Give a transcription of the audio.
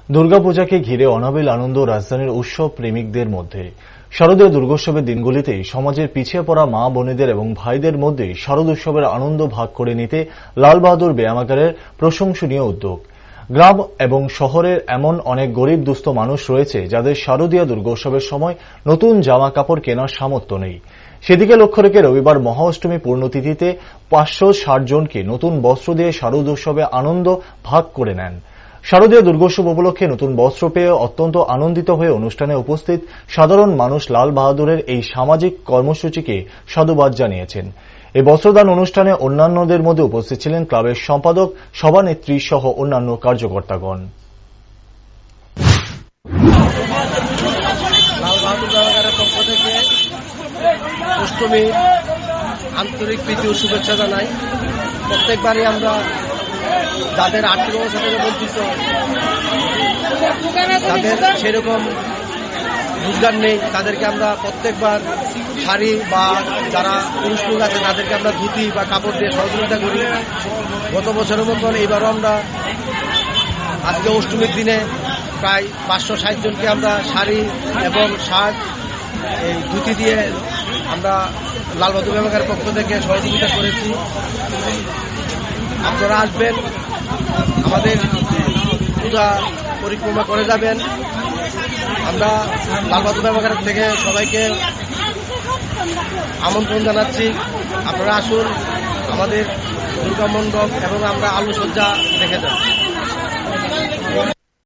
দুর্গাপূজাকে ঘিরে অনাবিল আনন্দ রাজধানীর উৎসব প্রেমিকদের মধ্যে। শারদীয় দুর্গোৎসবের দিনগুলিতেই সমাজের পিছিয়ে পড়া মা বোনেদের এবং ভাইদের মধ্যে শারদ উৎসবের আনন্দ ভাগ করে নিতে লালবাহাদুর ব্যায়ামাগারের প্রশংসনীয় উদ্যোগ। গ্রাম এবং শহরের এমন অনেক গরিব দুস্থ মানুষ রয়েছে যাদের শারদীয় দুর্গোৎসবের সময় নতুন জামা কাপড় কেনার সামর্থ্য নেই। সেদিকে লক্ষ্য রেখে রবিবার মহাঅষ্টমী পূর্ণতিথিতে 560 জনকে নতুন বস্ত্র দিয়ে শারদ উৎসবে আনন্দ ভাগ করে নেন। শারদীয় দুর্গোৎসব উপলক্ষে নতুন বস্ত্র পেয়ে অত্যন্ত আনন্দিত হয়ে অনুষ্ঠানে উপস্থিত সাধারণ মানুষ লাল বাহাদুরের এই সামাজিক কর্মসূচিকে সাধুবাদ জানিয়েছেন। এই বস্ত্রদান অনুষ্ঠানে অন্যান্যদের মধ্যে উপস্থিত ছিলেন ক্লাবের সম্পাদক, সভানেত্রী সহ অন্যান্য কার্যকর্তাগণ। লাল বাহাদুর ব্যায়ামাগারের পক্ষ থেকে অষ্টমী আন্তরিক প্রীতি ও শুভেচ্ছা জানাই। প্রত্যেকবারই আমরা যাদের আর্থিক অবস্থা থেকে বঞ্চিত, যাদের সেরকম রোজগার নেই, তাদেরকে আমরা প্রত্যেকবার শাড়ি বা যারা পুরুষ লোক আছে তাদেরকে আমরা ধুতি বা কাপড় দিয়ে সহযোগিতা করি। গত বছরের মতন এবারও আমরা আজকে অষ্টমীর দিনে প্রায় 560 জনকে আমরা শাড়ি এবং শার্ট, এই ধুতি দিয়ে আমরা লাল বাহাদুর ব্যায়ামাগারের পক্ষ থেকে সহযোগিতা করেছি। আপনারা আসবেন, আমাদের পূজা পরিক্রমা করে যাবেন। আমরা লাল বাহাদুর ব্যায়ামাগার থেকে সবাইকে আমন্ত্রণ জানাচ্ছি, আপনারা আসুন আমাদের দুর্গা মণ্ডপ এবং আমরা আলোকসজ্জা দেখে যান।